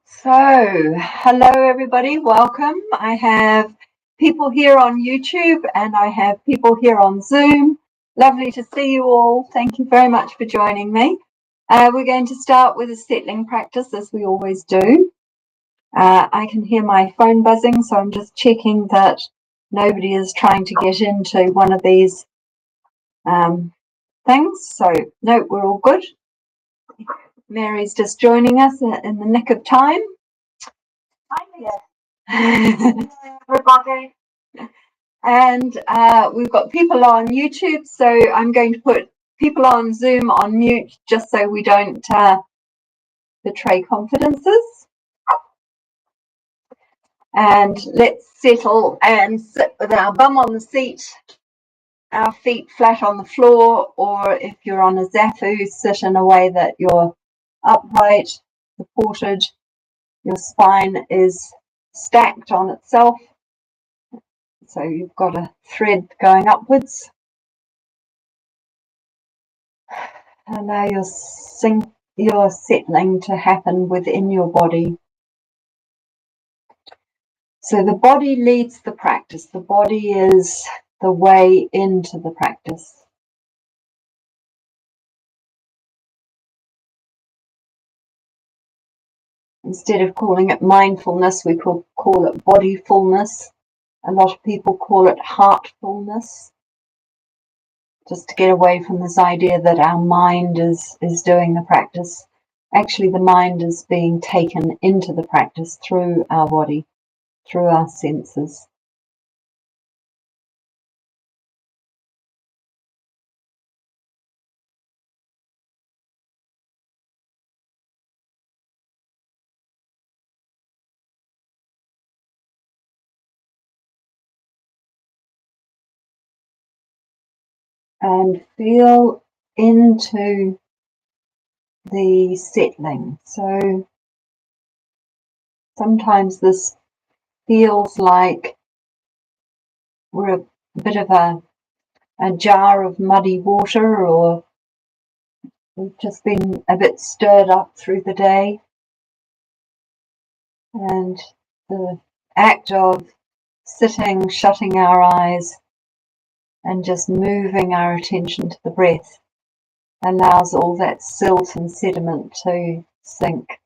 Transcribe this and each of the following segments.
So, hello everybody, welcome. I have people here on YouTube and I have people here on Zoom. Lovely to see you all. Thank you very much for joining me. We're going to start with a settling practice as we always do. I can hear my phone buzzing, so I'm just checking that nobody is trying to get into one of these things. So, no, we're all good. Mary's just joining us in the nick of time. Everybody. And we've got people on YouTube, so I'm going to put people on Zoom on mute just so we don't betray confidences. And let's settle and sit with our bum on the seat, our feet flat on the floor, or if you're on a zafu, sit in a way that you're upright, supported, your spine is stacked on itself. So you've got a thread going upwards. Allow your settling to happen within your body. So the body leads the practice. The body is the way into the practice. Instead of calling it mindfulness, we could call it bodyfulness. A lot of people call it heartfulness. Just to get away from this idea that our mind is doing the practice. Actually, the mind is being taken into the practice through our body, through our senses. And feel into the settling. So sometimes this feels like we're a bit of a jar of muddy water, or we've just been a bit stirred up through the day. And the act of sitting, shutting our eyes, and just moving our attention to the breath allows all that silt and sediment to sink.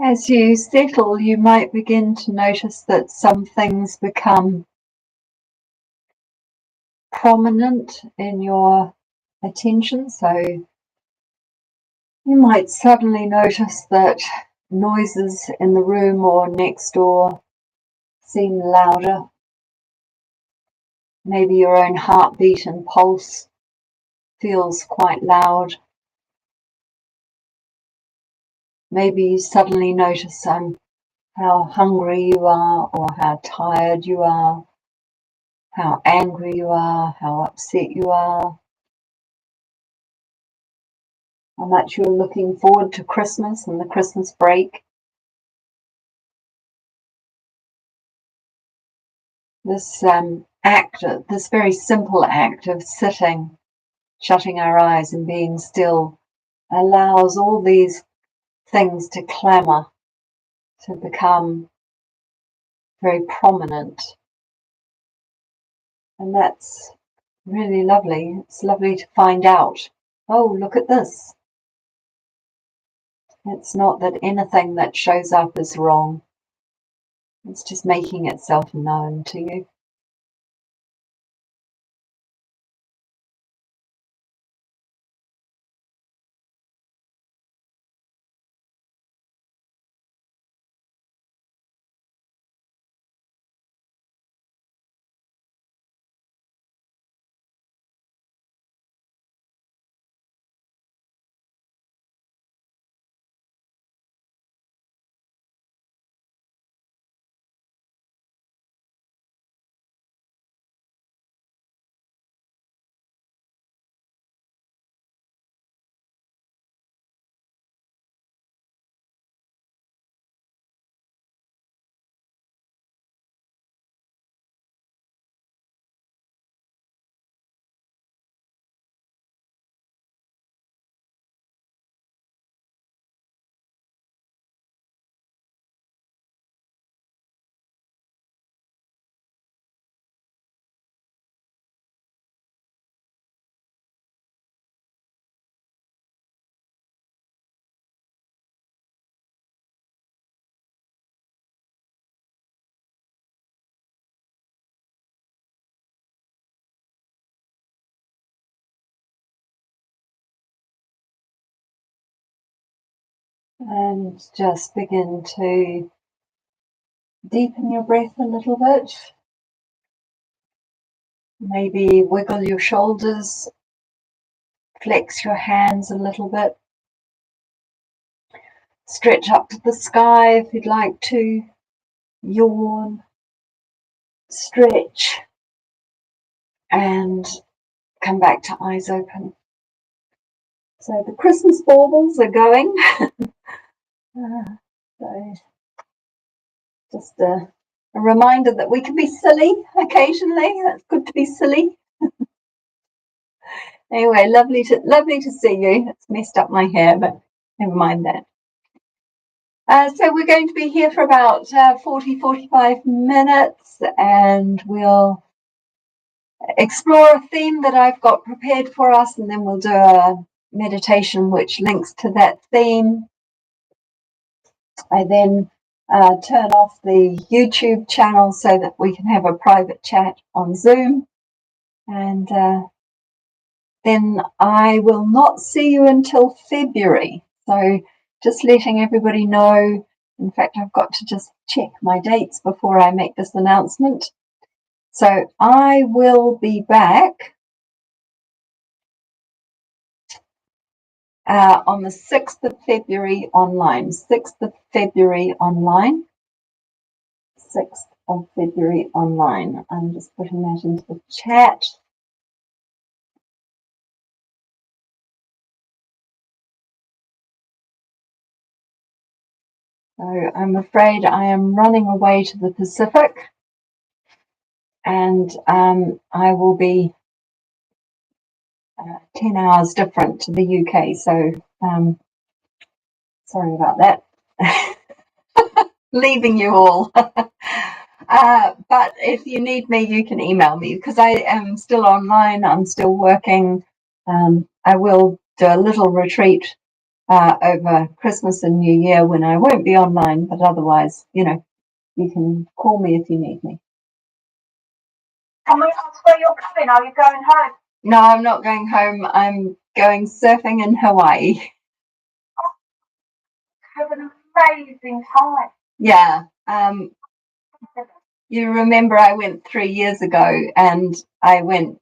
As you settle, you might begin to notice that some things become prominent in your attention. So you might suddenly notice that noises in the room or next door seem louder. Maybe your own heartbeat and pulse feels quite loud. Maybe you suddenly notice how hungry you are, or how tired you are, how angry you are, how upset you are, how much you're looking forward to Christmas and the Christmas break. This this very simple act of sitting, shutting our eyes and being still allows all these things to clamour, to become very prominent. And that's really lovely. It's lovely to find out, oh, look at this. It's not that anything that shows up is wrong. It's just making itself known to you. And just begin to deepen your breath a little bit. Maybe wiggle your shoulders, flex your hands a little bit. Stretch up to the sky if you'd like to. Yawn, stretch, and come back to eyes open. So the Christmas baubles are going. So just a reminder that we can be silly occasionally. It's good to be silly. Anyway, lovely to see you. It's messed up my hair, but never mind that. So we're going to be here for about 45 minutes, and we'll explore a theme that I've got prepared for us, and then we'll do a meditation which links to that theme. I then turn off the YouTube channel so that we can have a private chat on Zoom, and then I will not see you until February. So just letting everybody know. In fact, I've got to just check my dates before I make this announcement. So I will be back on the 6th of February online. 6th of February online. 6th of February online. I'm just putting that into the chat. So I'm afraid I am running away to the Pacific, and I will be 10 hours different to the UK. So sorry about that. Leaving you all. But if you need me, you can email me because I am still online. I'm still working. I will do a little retreat over Christmas and New Year when I won't be online, but otherwise, you can call me if you need me. Can we ask where you're going? Are you going home? No, I'm not going home. I'm going surfing in Hawaii. Oh, have an amazing time. Yeah. You remember I went 3 years ago, and I went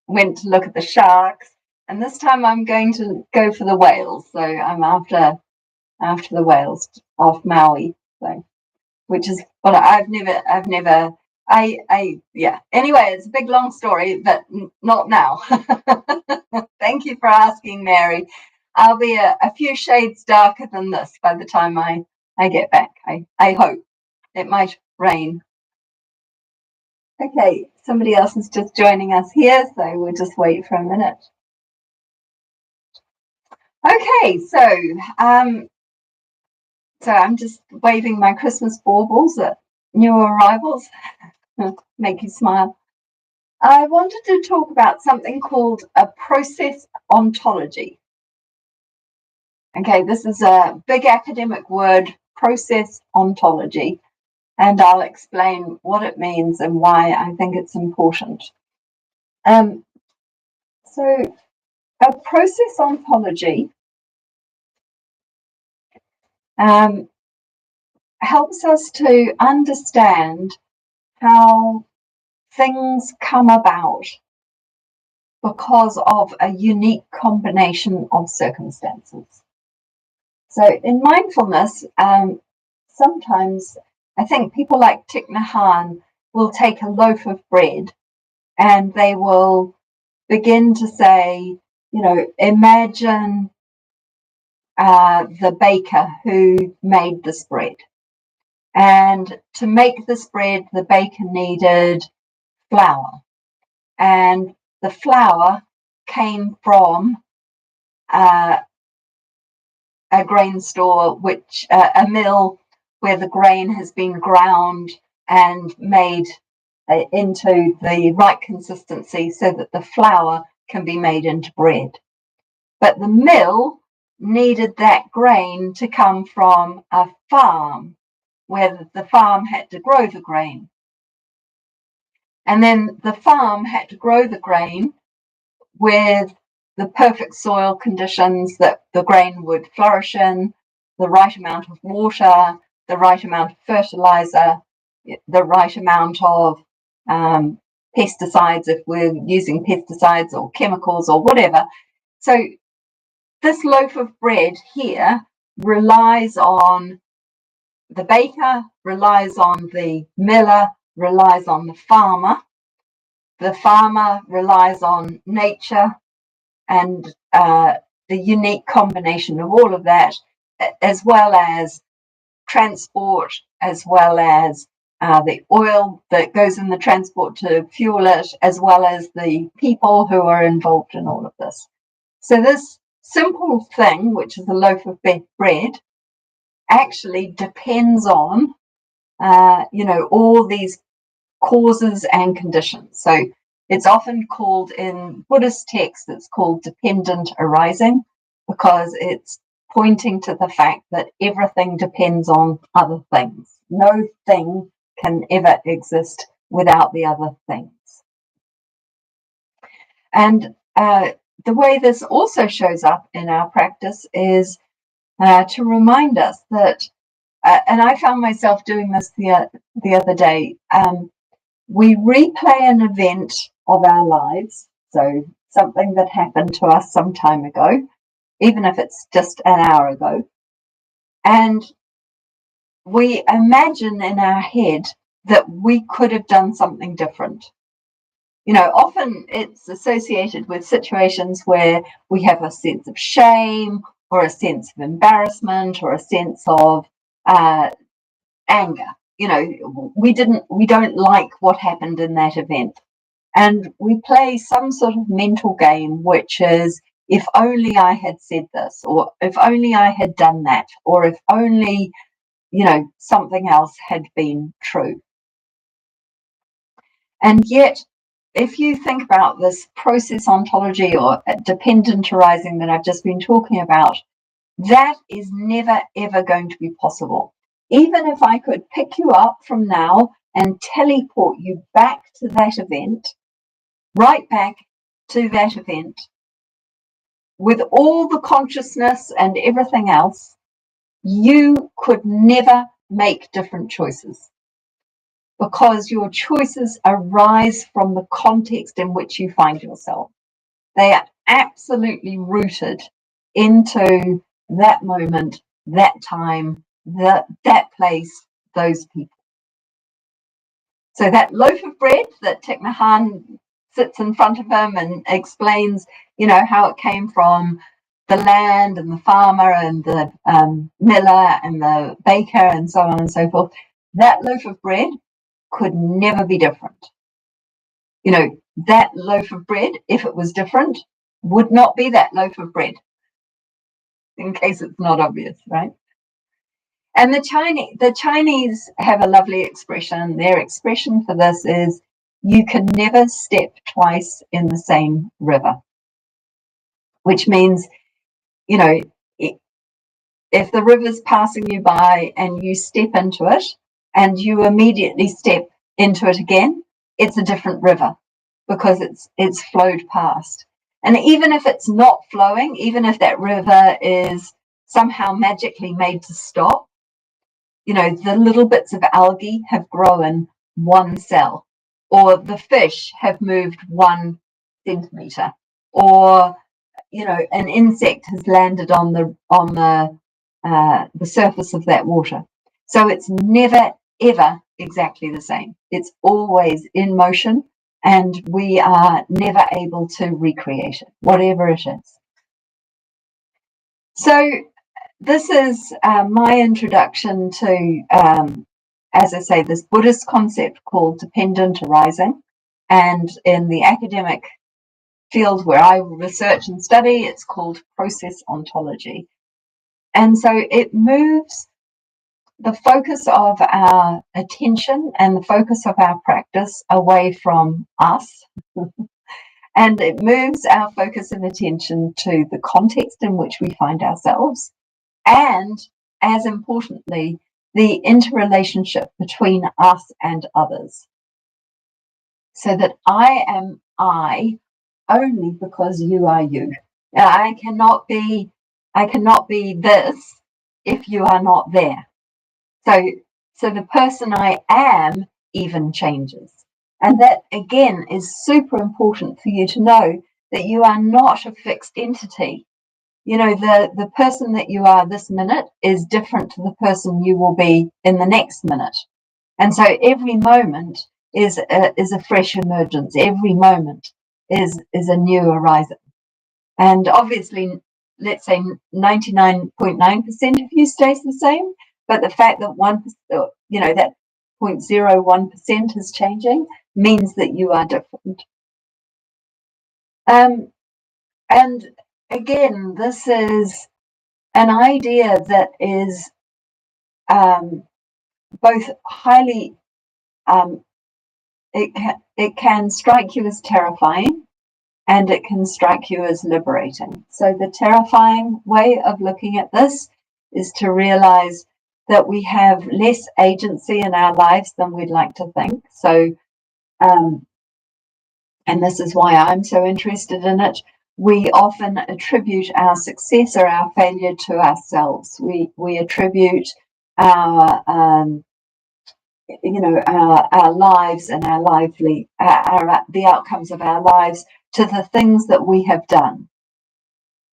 to look at the sharks, and this time I'm going to go for the whales. So I'm after the whales off Maui. So, which is what I've never. Yeah. Anyway, it's a big long story, but not now. Thank you for asking, Mary. I'll be a few shades darker than this by the time I get back. I hope. It might rain. Okay, somebody else is just joining us here, so we'll just wait for a minute. Okay, so I'm just waving my Christmas baubles at new arrivals. Make you smile. I wanted to talk about something called a process ontology. Okay, this is a big academic word, process ontology, and I'll explain what it means and why I think it's important. So a process ontology helps us to understand how things come about because of a unique combination of circumstances. So in mindfulness, sometimes I think people like Thich Nhat Hanh will take a loaf of bread and they will begin to say, imagine the baker who made this bread. And to make this bread, the baker needed flour. And the flour came from a grain store, a mill where the grain has been ground and made into the right consistency so that the flour can be made into bread. But the mill needed that grain to come from a farm where the farm had to grow the grain. And then the farm had to grow the grain with the perfect soil conditions that the grain would flourish in, the right amount of water, the right amount of fertilizer, the right amount of pesticides if we're using pesticides or chemicals or whatever. So this loaf of bread here relies on the baker, relies on the miller, relies on the farmer. The farmer relies on nature and the unique combination of all of that, as well as transport, as well as the oil that goes in the transport to fuel it, as well as the people who are involved in all of this. So this simple thing, which is a loaf of bread, actually depends on, all these causes and conditions. So it's often called, in Buddhist texts, it's called dependent arising, because it's pointing to the fact that everything depends on other things. No thing can ever exist without the other things. And the way this also shows up in our practice is to remind us that, and I found myself doing this the other day, we replay an event of our lives, so something that happened to us some time ago, even if it's just an hour ago, and we imagine in our head that we could have done something different. Often it's associated with situations where we have a sense of shame or a sense of embarrassment or a sense of anger. We don't like what happened in that event. And we play some sort of mental game, which is, if only I had said this, or if only I had done that, or if only, something else had been true. And yet, if you think about this process ontology or dependent arising that I've just been talking about, that is never, ever going to be possible. Even if I could pick you up from now and teleport you back to that event, right back to that event, with all the consciousness and everything else, you could never make different choices, because your choices arise from the context in which you find yourself. They are absolutely rooted into that moment, that time, that place, those people. So that loaf of bread that Thich Nhat Hanh sits in front of him and explains, how it came from the land and the farmer and the miller and the baker and so on and so forth, that loaf of bread could never be different. That loaf of bread, if it was different, would not be that loaf of bread, in case it's not obvious, right? And the Chinese have a lovely expression. Their expression for this is, you can never step twice in the same river, which means, if the river's passing you by and you step into it and you immediately step into it again, it's a different river, because it's flowed past. And even if it's not flowing, even if that river is somehow magically made to stop, the little bits of algae have grown 1 cell, or the fish have moved 1 centimeter, or an insect has landed on the surface of that water. So it's never ever exactly the same. It's always in motion, and we are never able to recreate it, whatever it is. So this is my introduction to, as I say, this Buddhist concept called dependent arising. And in the academic field where I research and study, it's called process ontology. And so it moves the focus of our attention and the focus of our practice away from us. And it moves our focus of attention to the context in which we find ourselves, and, as importantly, the interrelationship between us and others. So that I am I only because you are you. I cannot be this if you are not there. So the person I am even changes. And that again is super important for you to know, that you are not a fixed entity. You know, the person that you are this minute is different to the person you will be in the next minute. And so every moment is a fresh emergence. Every moment is a new horizon. And obviously, let's say 99.9% of you stays the same, but the fact that 1%, you know, that 0.01% is changing means that you are different. And again, this is an idea that is both highly, it can strike you as terrifying, and it can strike you as liberating. So the terrifying way of looking at this is to realize that we have less agency in our lives than we'd like to think. So, and this is why I'm so interested in it, we often attribute our success or our failure to ourselves. We attribute our our lives and the outcomes of our lives to the things that we have done,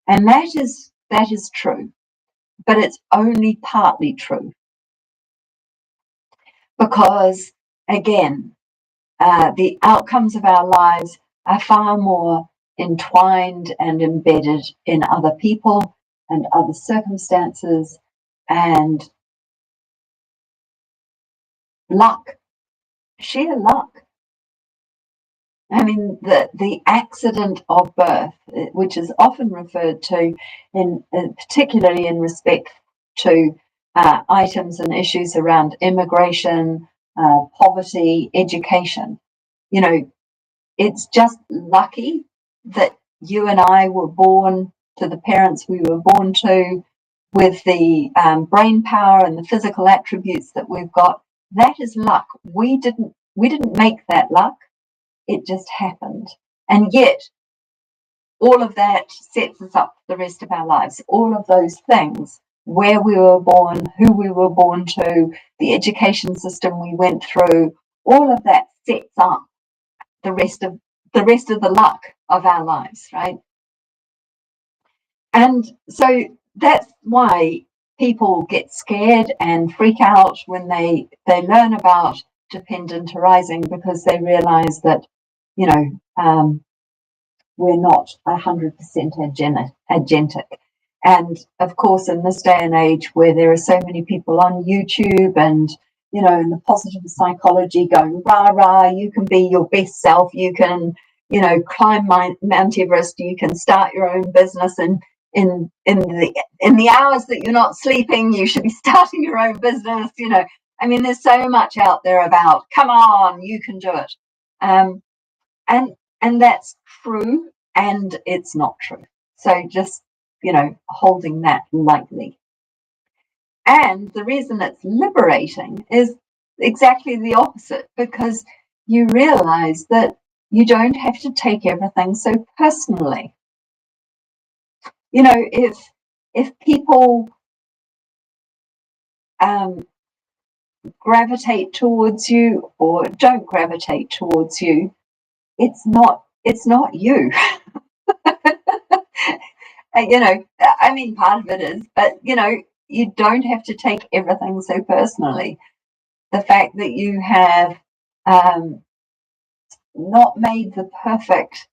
and that is true, but it's only partly true, because again, the outcomes of our lives are far more entwined and embedded in other people and other circumstances and luck, sheer luck. I mean, the accident of birth, which is often referred to, particularly in respect to items and issues around immigration, poverty, education. You know, it's just lucky that you and I were born to the parents we were born to, with the brain power and the physical attributes that we've got. That is luck. We didn't make that luck. It just happened. And yet, all of that sets us up for the rest of our lives. All of those things, where we were born, who we were born to, the education system we went through, all of that sets up the rest of the luck of our lives, right? And so that's why people get scared and freak out when they learn about dependent arising, because they realize that, you know, we're not 100% agentic. And of course, in this day and age where there are so many people on YouTube and, you know, in the positive psychology going, rah, rah, you can be your best self, you can, you know, climb Mount Everest, you can start your own business, and in the hours that you're not sleeping, you should be starting your own business, you know. I mean, there's so much out there about, come on, you can do it. And that's true, and it's not true. So just, you know, holding that lightly. And the reason it's liberating is exactly the opposite, because you realize that you don't have to take everything so personally. You know, if people gravitate towards you or don't gravitate towards you, it's not you. You know, I mean, part of it is, but you know, you don't have to take everything so personally. The fact that you have not made the perfect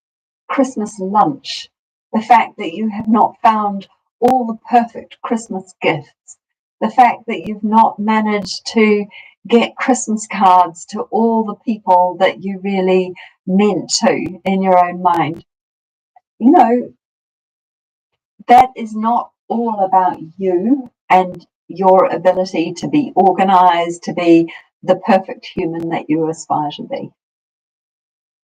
Christmas lunch, the fact that you have not found all the perfect Christmas gifts, the fact that you've not managed to get Christmas cards to all the people that you really meant to in your own mind, you know, that is not all about you and your ability to be organized, to be the perfect human that you aspire to be.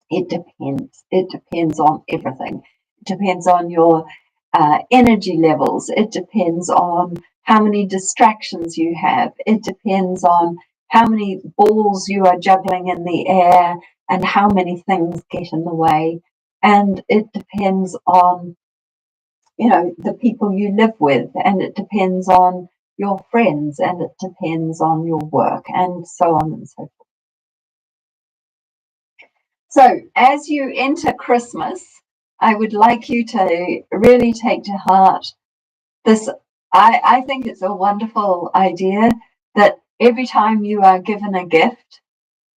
It depends. It depends on everything. It depends on your energy levels. It depends on how many distractions you have. It depends on how many balls you are juggling in the air and how many things get in the way. And it depends on the people you live with, and it depends on your friends, and it depends on your work, and so on and so forth. So as you enter Christmas, I would like you to really take to heart this. I think it's a wonderful idea that every time you are given a gift,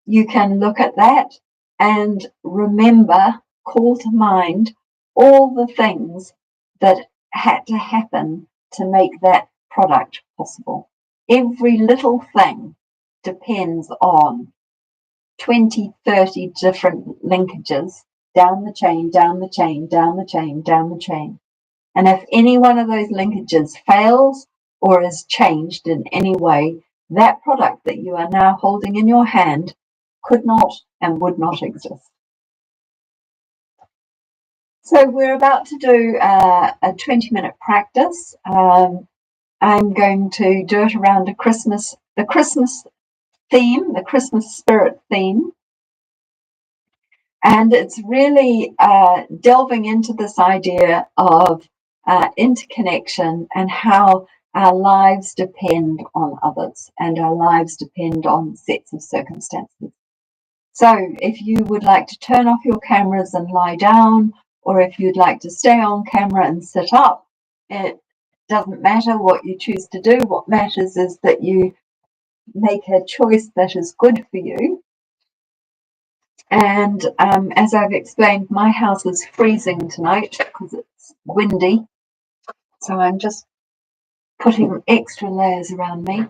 you can look at that and remember, call to mind all the things that had to happen to make that product possible. Every little thing depends on 20, 30 different linkages down the chain, down the chain, down the chain, down the chain. And if any one of those linkages fails or is changed in any way, that product that you are now holding in your hand could not and would not exist. So we're about to do a 20-minute practice. I'm going to do it around the Christmas theme, the Christmas spirit theme. And it's really delving into this idea of interconnection and how our lives depend on others and our lives depend on sets of circumstances. So if you would like to turn off your cameras and lie down, or if you'd like to stay on camera and sit up, it doesn't matter what you choose to do. What matters is that you make a choice that is good for you. And as I've explained, my house is freezing tonight because it's windy. So I'm just putting extra layers around me.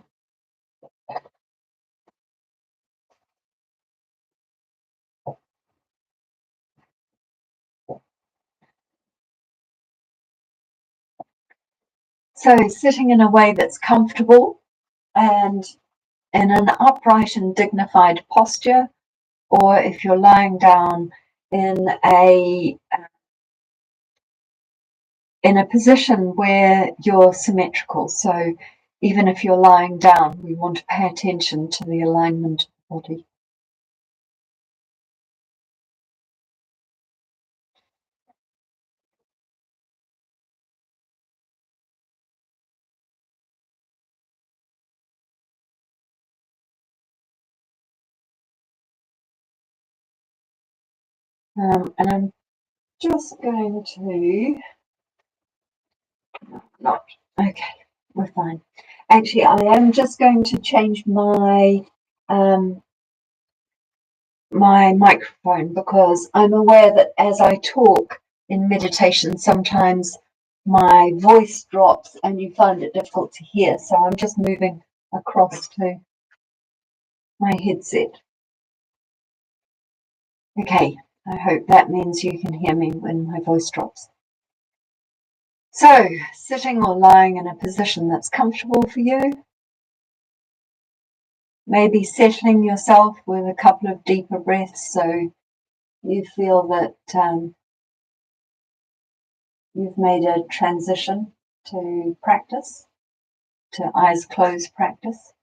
So sitting in a way that's comfortable and in an upright and dignified posture, or if you're lying down in a position where you're symmetrical. So even if you're lying down, we want to pay attention to the alignment of the body. And I'm just going to not okay, we're fine. Actually, I am just going to change my my microphone because I'm aware that as I talk in meditation, sometimes my voice drops and you find it difficult to hear. So I'm just moving across to my headset. Okay, I hope that means you can hear me when my voice drops. So, sitting or lying in a position that's comfortable for you. Maybe settling yourself with a couple of deeper breaths so you feel that you've made a transition to practice, to eyes closed practice.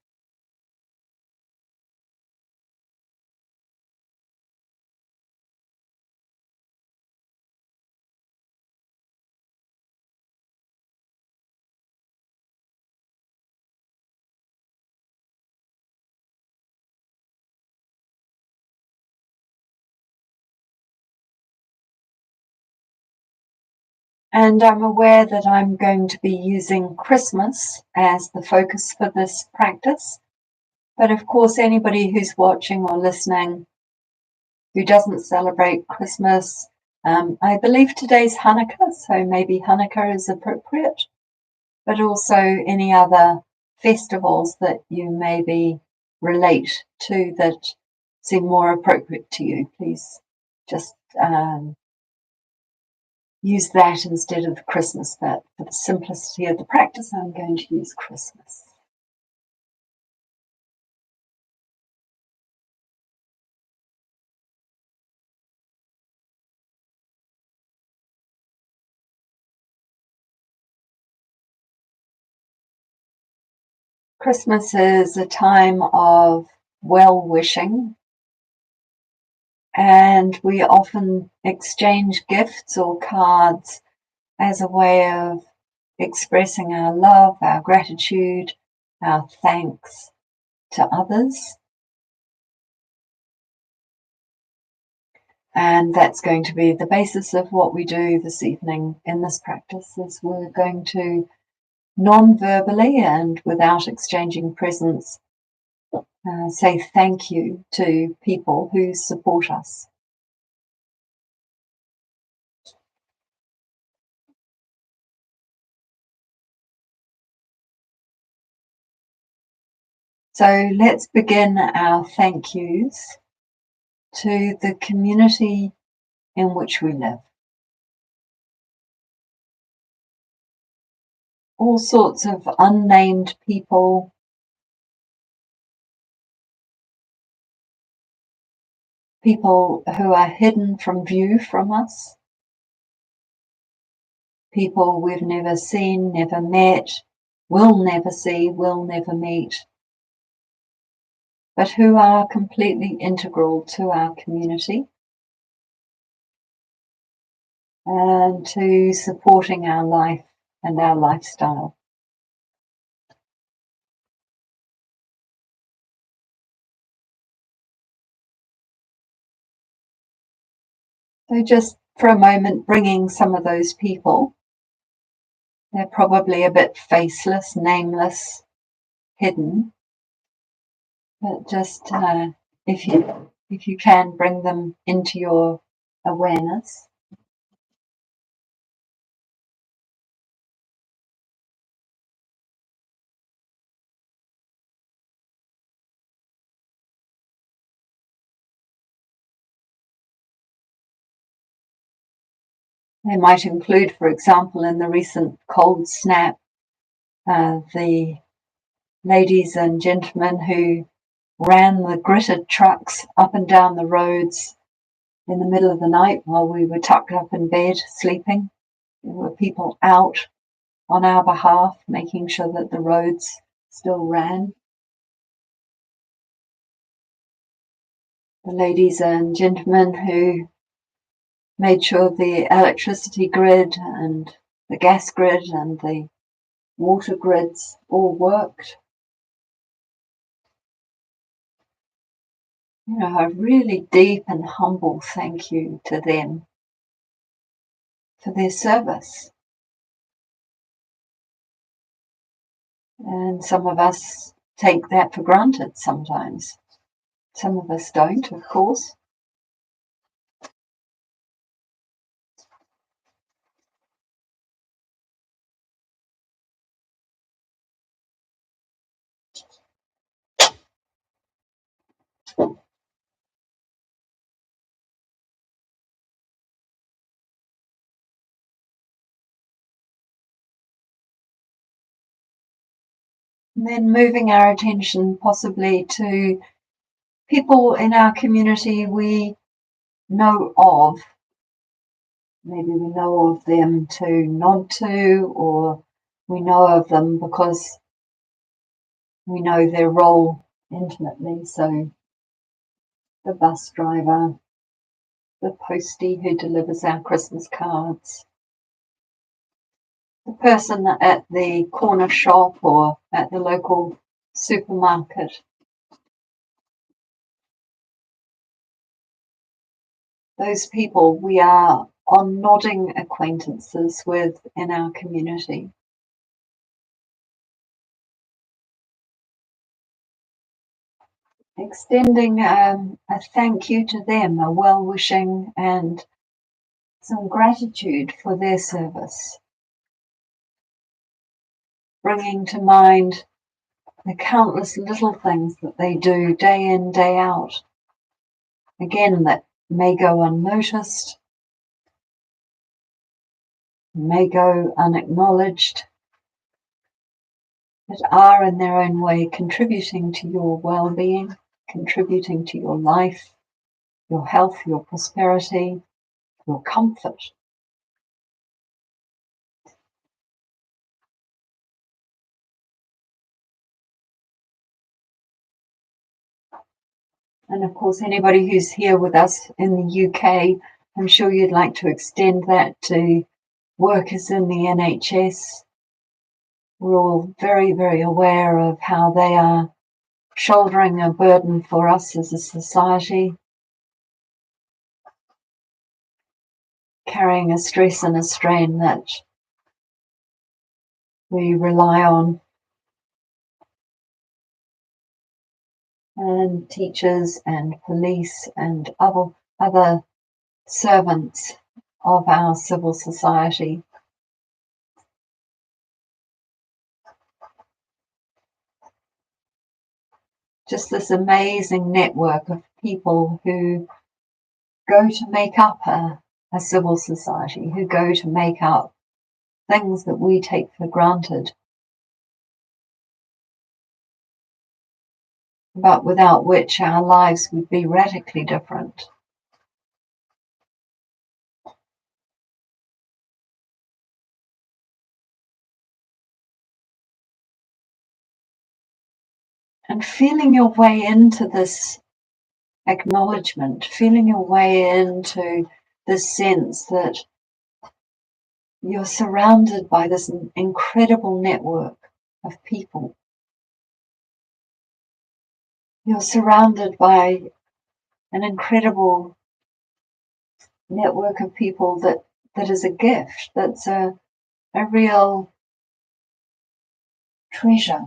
And I'm aware that I'm going to be using Christmas as the focus for this practice. But of course, anybody who's watching or listening who doesn't celebrate Christmas, I believe today's Hanukkah, so maybe Hanukkah is appropriate, but also any other festivals that you maybe relate to that seem more appropriate to you. Please just use that instead of Christmas, but for the simplicity of the practice, I'm going to use Christmas. Christmas is a time of well-wishing, and we often exchange gifts or cards as a way of expressing our love, our gratitude, our thanks to others. And that's going to be the basis of what we do this evening in this practice, is we're going to non-verbally and without exchanging presents say thank you to people who support us. So let's begin our thank yous to the community in which we live. All sorts of unnamed people, people who are hidden from view from us, people we've never seen, never met, will never see, will never meet, but who are completely integral to our community and to supporting our life and our lifestyle. So just for a moment, bringing some of those people. They're probably a bit faceless, nameless, hidden, but just if you can bring them into your awareness. They might include, for example, in the recent cold snap, the ladies and gentlemen who ran the gritted trucks up and down the roads in the middle of the night while we were tucked up in bed sleeping. There were people out on our behalf, making sure that the roads still ran. The ladies and gentlemen who made sure the electricity grid and the gas grid and the water grids all worked. You know, a really deep and humble thank you to them for their service. And some of us take that for granted sometimes. Some of us don't, of course. And then moving our attention possibly to people in our community we know of. Maybe we know of them to nod to, or we know of them because we know their role intimately. So the bus driver, the postie who delivers our Christmas cards, the person at the corner shop or at the local supermarket. Those people we are on nodding acquaintances with in our community. Extending a thank you to them, a well-wishing and some gratitude for their service. Bringing to mind the countless little things that they do day in, day out. Again, that may go unnoticed, may go unacknowledged, but are in their own way contributing to your well-being, contributing to your life, your health, your prosperity, your comfort. And of course, anybody who's here with us in the UK, I'm sure you'd like to extend that to workers in the NHS. We're all very, very aware of how they are shouldering a burden for us as a society, carrying a stress and a strain that we rely on. And teachers and police and other servants of our civil society. Just this amazing network of people who go to make up a civil society, who go to make up things that we take for granted, but without which our lives would be radically different. And feeling your way into this acknowledgement, feeling your way into this sense that you're surrounded by this incredible network of people. You're surrounded by an incredible network of people that is a gift, that's a real treasure.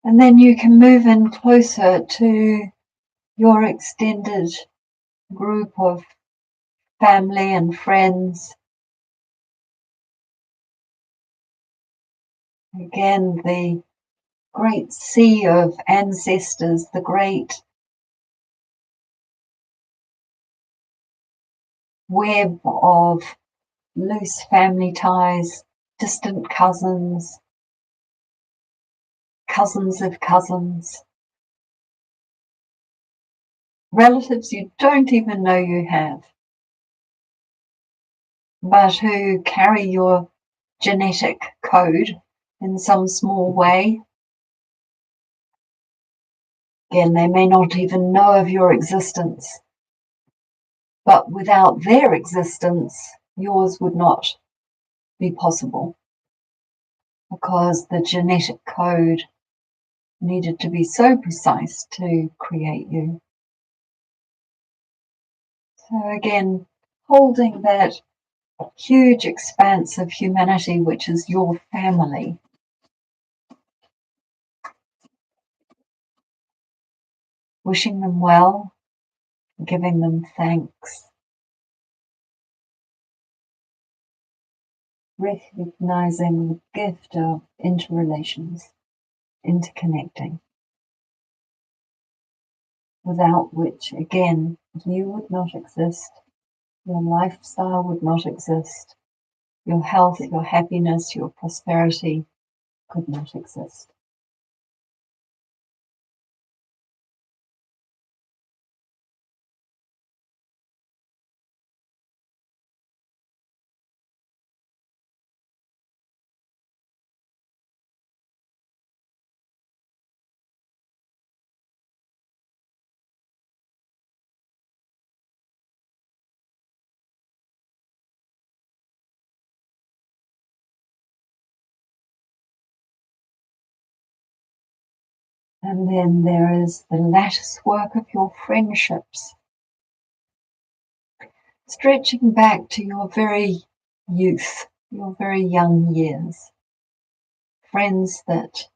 And then you can move in closer to your extended group of family and friends. Again, the great sea of ancestors, the great web of loose family ties, distant cousins, cousins of cousins, relatives you don't even know you have, but who carry your genetic code in some small way. Again, they may not even know of your existence, but without their existence, yours would not be possible, because the genetic code needed to be so precise to create you. So again, holding that huge expanse of humanity, which is your family. Wishing them well, giving them thanks. Recognizing the gift of interrelations, interconnecting, without which, again, you would not exist, your lifestyle would not exist, your health, your happiness, your prosperity could not exist. And then there is the lattice work of your friendships, stretching back to your very youth, your very young years. Friends that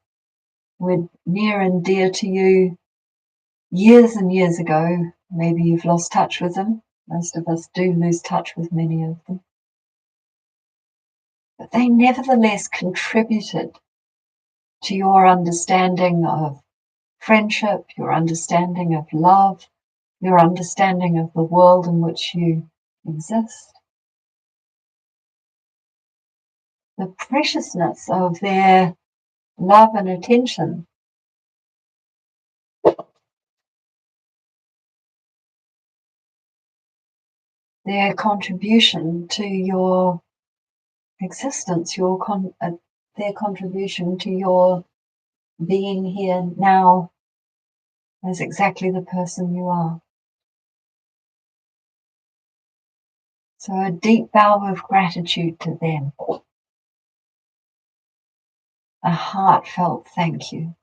were near and dear to you years and years ago. Maybe you've lost touch with them. Most of us do lose touch with many of them. But they nevertheless contributed to your understanding of friendship, your understanding of love, your understanding of the world in which you exist. The preciousness of their love and attention their contribution to your existence, their contribution to your being here now as exactly the person you are. So a deep bow of gratitude to them. A heartfelt thank you.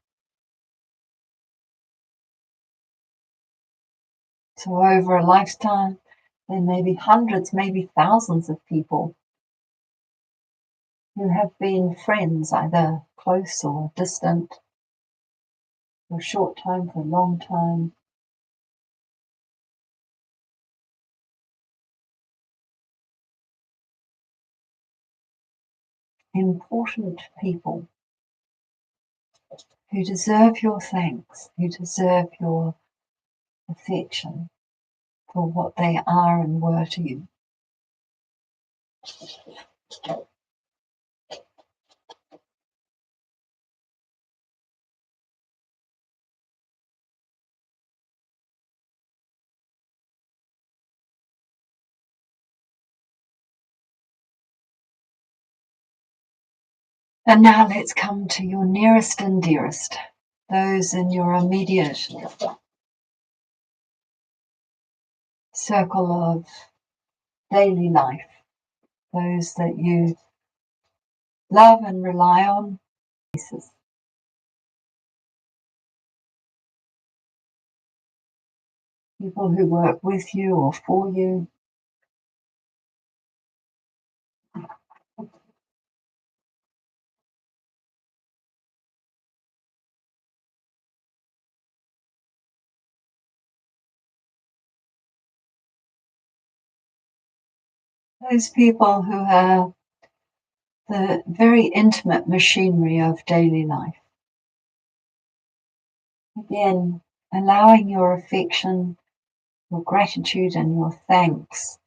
So over a lifetime, there may be hundreds, maybe thousands of people who have been friends, either close or distant, for a short time, for a long time. Important people who deserve your thanks, who deserve your affection for what they are and were to you. And now let's come to your nearest and dearest, those in your immediate circle of daily life, those that you love and rely on. People who work with you or for you. Those people who are the very intimate machinery of daily life. Again, allowing your affection, your gratitude and your thanks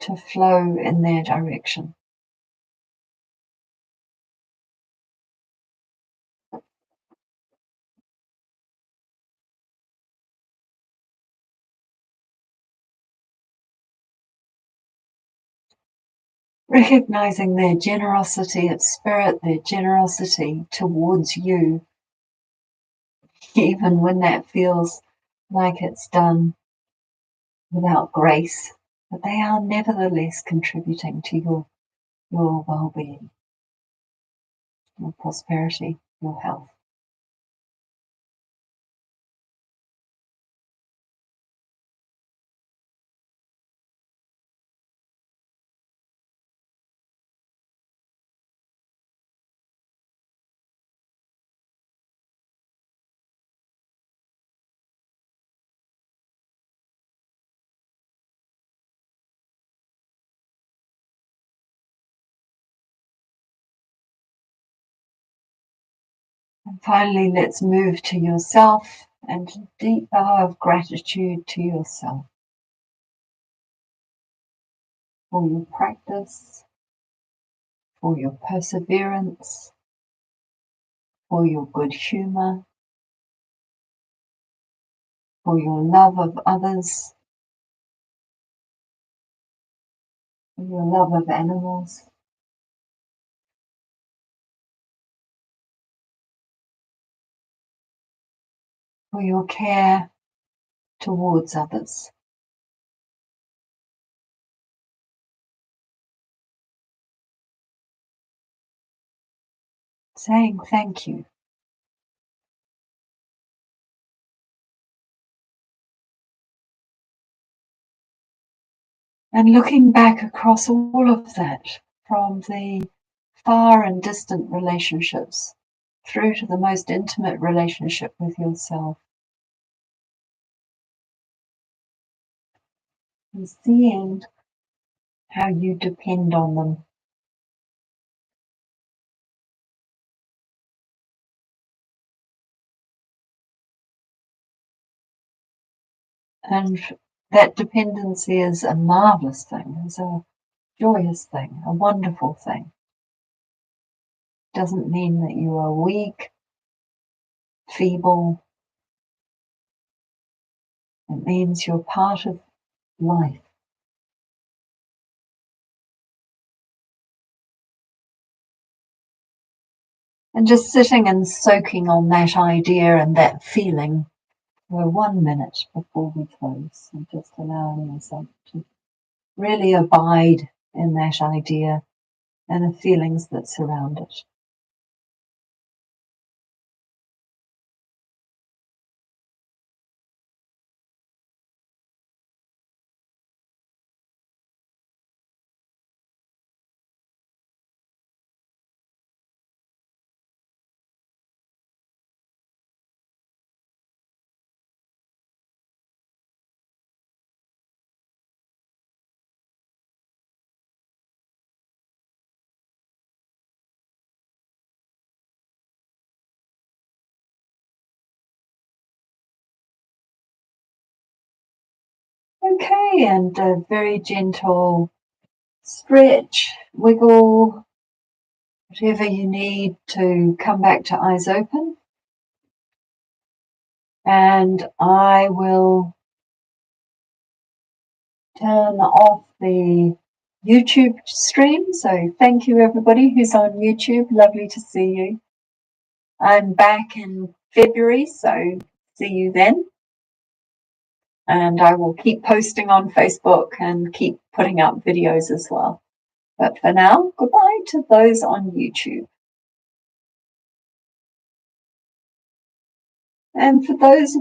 to flow in their direction. Recognizing their generosity of spirit, their generosity towards you, even when that feels like it's done without grace, but they are nevertheless contributing to your well-being, your prosperity, your health. And finally, let's move to yourself and a deep bow of gratitude to yourself for your practice, for your perseverance, for your good humor, for your love of others, for your love of animals. For your care towards others. Saying thank you. And looking back across all of that, from the far and distant relationships through to the most intimate relationship with yourself. And seeing how you depend on them. And that dependency is a marvelous thing, is a joyous thing, a wonderful thing. Doesn't mean that you are weak, feeble. It means you're part of life. And just sitting and soaking on that idea and that feeling for 1 minute before we close, and just allowing yourself to really abide in that idea and the feelings that surround it. Okay, and a very gentle stretch, wiggle, whatever you need to come back to eyes open. And I will turn off the YouTube stream. So thank you everybody who's on YouTube. Lovely to see you. I'm back in February, so see you then. And I will keep posting on Facebook and keep putting out videos as well. But for now, goodbye to those on YouTube. And for those